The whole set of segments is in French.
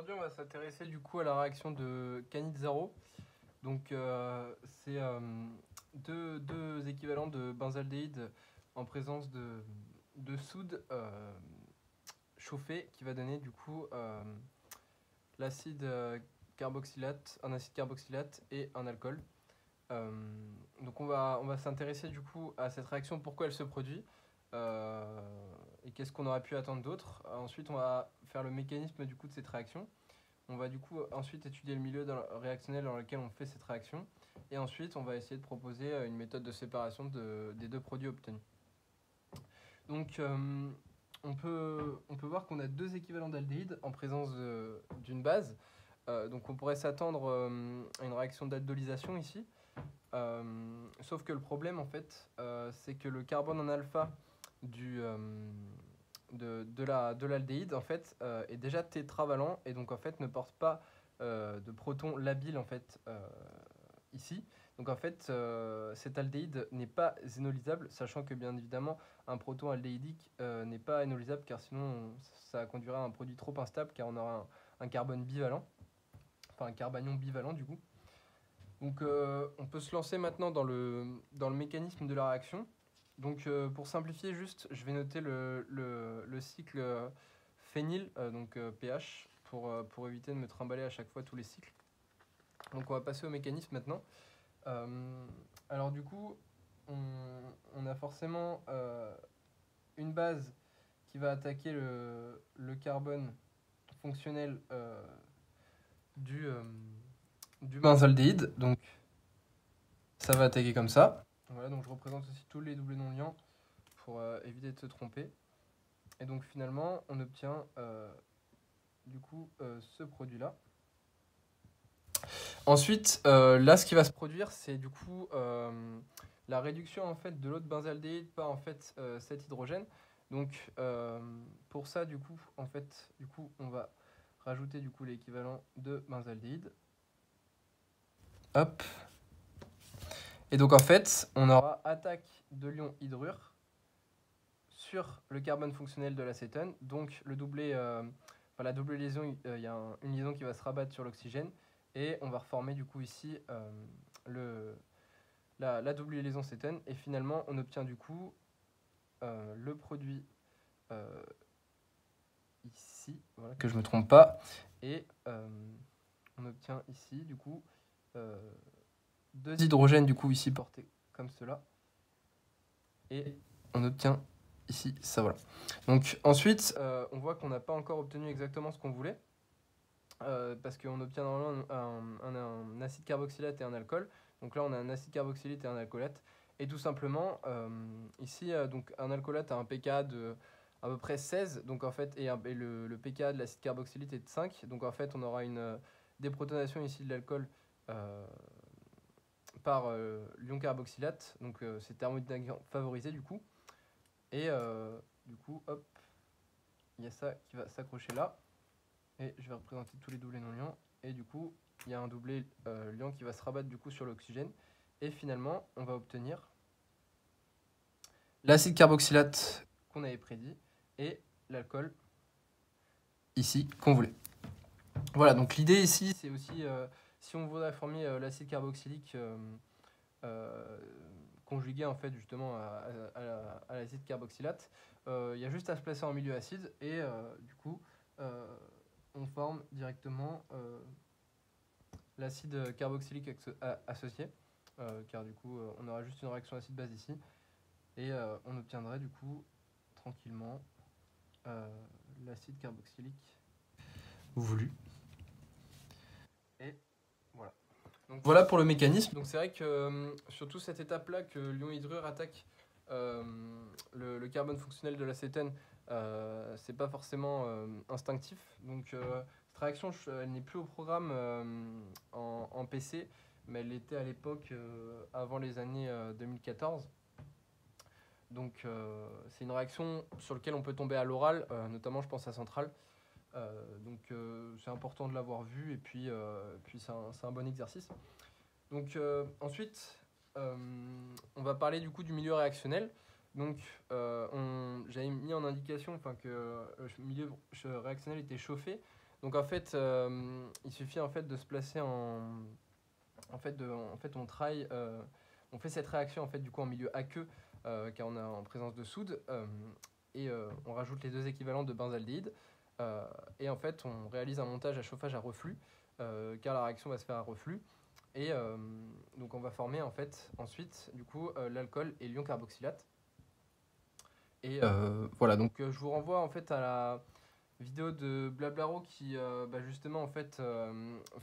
aujourd'hui, on va s'intéresser du coup à la réaction de Cannizzaro. Donc, c'est deux équivalents de benzaldéhyde en présence de soude chauffé qui va donner du coup l'acide carboxylate, un acide carboxylate et un alcool. Donc on va s'intéresser du coup à cette réaction, pourquoi elle se produit et qu'est-ce qu'on aurait pu attendre d'autre. Ensuite on va faire le mécanisme du coup de cette réaction. On va du coup ensuite étudier le milieu réactionnel dans lequel on fait cette réaction. Et ensuite on va essayer de proposer une méthode de séparation des deux produits obtenus. Donc on peut voir qu'on a deux équivalents d'aldéhyde en présence d'une base. Donc on pourrait s'attendre à une réaction d'aldolysation ici. Sauf que le problème en fait c'est que le carbone en alpha de l'aldéhyde en fait est déjà tétravalent et donc en fait ne porte pas de proton labile en fait ici. Donc en fait cet aldéhyde n'est pas énolysable, sachant que bien évidemment un proton aldéhydique n'est pas énolysable car sinon ça conduirait à un produit trop instable car on aura un carbone bivalent, enfin un carbanion bivalent du coup. Donc on peut se lancer maintenant dans le mécanisme de la réaction. Donc pour simplifier juste, je vais noter le cycle phényl, donc pH, pour éviter de me trimballer à chaque fois tous les cycles. Donc on va passer au mécanisme maintenant. Alors du coup, on a forcément une base qui va attaquer le carbone fonctionnel du benzaldéhyde. Donc ça va attaquer comme ça. Voilà, donc je représente aussi tous les doublés non liants pour éviter de se tromper. Et donc finalement, on obtient du coup ce produit-là. Ensuite, là, ce qui va se produire, c'est du coup la réduction en fait de l'autre benzaldéhyde par en fait cet hydrogène. Donc pour ça, du coup, on va rajouter du coup l'équivalent de benzaldéhyde. Hop. Et donc en fait, on aura attaque de l'ion hydrure sur le carbone fonctionnel de l'acétone. Donc le doublé, la double liaison, il y a une liaison qui va se rabattre sur l'oxygène. Et on va reformer du coup ici la double liaison cétone. Et finalement, on obtient du coup le produit ici, voilà, que je ne me trompe pas. Et on obtient ici du coup deux hydrogènes du coup ici portés comme cela. Et on obtient ici ça, voilà. Donc ensuite, on voit qu'on n'a pas encore obtenu exactement ce qu'on voulait. Parce qu'on obtient normalement un acide carboxylate et un alcool. Donc là, on a un acide carboxylate et un alcoolate. Et tout simplement, ici, donc un alcoolate a un pK de à peu près 16. Donc en fait, et le pK de l'acide carboxylate est de 5. Donc en fait, on aura une déprotonation ici de l'alcool par l'ion carboxylate. Donc c'est thermodynamiquement favorisé du coup. Et du coup, hop, il y a ça qui va s'accrocher là. Et je vais représenter tous les doublés non liants. Et du coup, il y a un doublé liant qui va se rabattre du coup sur l'oxygène. Et finalement, on va obtenir l'acide carboxylate qu'on avait prédit et l'alcool ici qu'on voulait. Voilà, donc l'idée ici, c'est aussi, si on voudrait former l'acide carboxylique conjugué en fait justement à l'acide carboxylate, il y a juste à se placer en milieu acide et du coup, on forme directement l'acide carboxylique associé, car du coup on aura juste une réaction acide-base ici, et on obtiendrait du coup tranquillement l'acide carboxylique voulu. Et voilà. Donc voilà pour le mécanisme. Donc c'est vrai que surtout cette étape-là que l'ion hydrure attaque le carbone fonctionnel de l'acétone, c'est pas forcément instinctif. Donc cette réaction, elle n'est plus au programme en PC, mais elle l'était à l'époque avant les années 2014. Donc c'est une réaction sur laquelle on peut tomber à l'oral, notamment je pense à Centrale. Donc c'est important de l'avoir vu et puis c'est un bon exercice. Donc ensuite, on va parler du coup du milieu réactionnel. Donc j'avais mis en indication que le milieu réactionnel était chauffé. Donc en fait, il suffit en fait de se placer en fait, on travaille, on fait cette réaction en fait du coup en milieu aqueux, car on est en présence de soude, et on rajoute les deux équivalents de benzaldéhyde, et en fait on réalise un montage à chauffage à reflux, car la réaction va se faire à reflux, et donc on va former en fait ensuite du coup l'alcool et l'ion carboxylate. Et voilà, donc je vous renvoie en fait à la vidéo de Blablaro qui justement en fait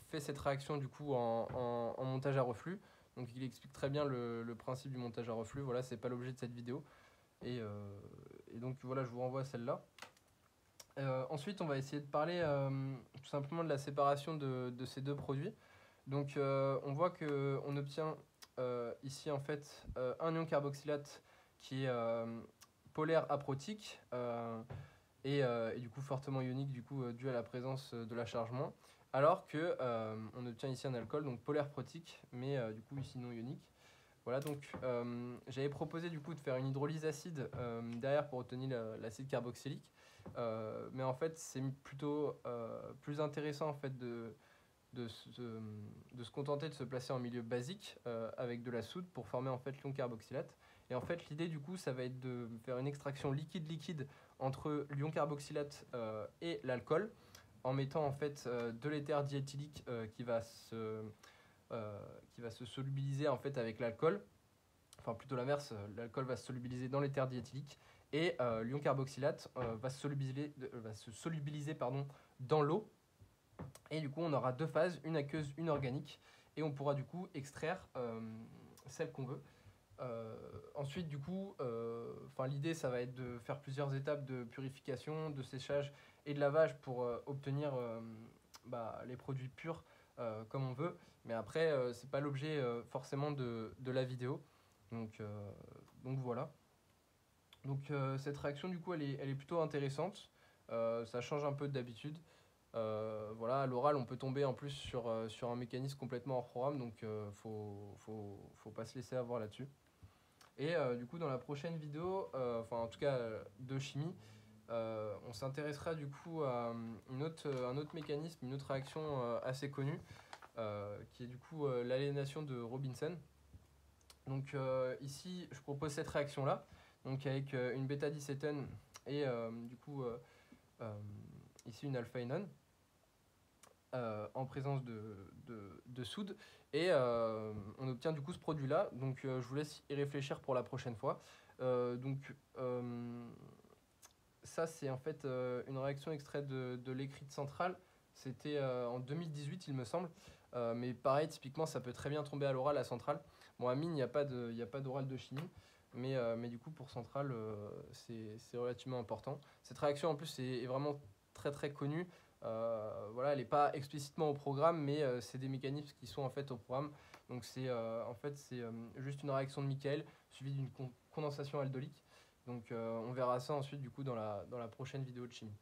fait cette réaction du coup en montage à reflux. Donc il explique très bien le principe du montage à reflux. Voilà, c'est pas l'objet de cette vidéo. Et donc voilà, je vous renvoie à celle-là. Ensuite, on va essayer de parler tout simplement de la séparation de ces deux produits. Donc on voit qu'on obtient ici en fait un ion carboxylate qui est polaire aprotique, et du coup fortement ionique du coup dû à la présence de la charge moins, alors que on obtient ici un alcool donc polaire protique mais du coup ici non ionique. Voilà, donc j'avais proposé du coup de faire une hydrolyse acide derrière pour obtenir l'acide carboxylique, mais en fait c'est plutôt plus intéressant en fait de se contenter de se placer en milieu basique avec de la soude pour former en fait l'ion carboxylate. Et en fait l'idée du coup ça va être de faire une extraction liquide-liquide entre l'ion carboxylate et l'alcool en mettant en fait de l'éther diéthylique qui va se solubiliser en fait avec l'alcool. Enfin plutôt l'inverse, l'alcool va se solubiliser dans l'éther diéthylique et l'ion carboxylate va se solubiliser pardon, dans l'eau. Et du coup, on aura deux phases, une aqueuse, une organique, et on pourra du coup extraire celle qu'on veut. Ensuite, du coup, l'idée, ça va être de faire plusieurs étapes de purification, de séchage et de lavage pour obtenir les produits purs comme on veut. Mais après, c'est pas l'objet forcément de la vidéo. Donc voilà. Donc cette réaction, du coup, elle est plutôt intéressante. Ça change un peu d'habitude. Voilà, à l'oral, on peut tomber en plus sur un mécanisme complètement hors programme, donc faut pas se laisser avoir là-dessus. Et du coup, dans la prochaine vidéo, en tout cas de chimie, on s'intéressera du coup à un autre mécanisme, une autre réaction assez connue, qui est du coup l'aliénation de Robinson. Donc ici, je propose cette réaction-là, donc avec une bêta-dicétone et du coup ici une alpha-énone. En présence de soude, et on obtient du coup ce produit là, donc je vous laisse y réfléchir pour la prochaine fois. Ça c'est en fait une réaction extraite de l'écrite centrale, c'était en 2018 il me semble, mais pareil typiquement ça peut très bien tomber à l'oral à centrale. Bon à mine il n'y a pas d'oral de chimie, mais du coup pour centrale c'est relativement important. Cette réaction en plus est vraiment très très connue. Voilà, elle n'est pas explicitement au programme, mais c'est des mécanismes qui sont en fait au programme. Donc c'est juste une réaction de Michael suivie d'une condensation aldolique. Donc on verra ça ensuite du coup dans la prochaine vidéo de chimie.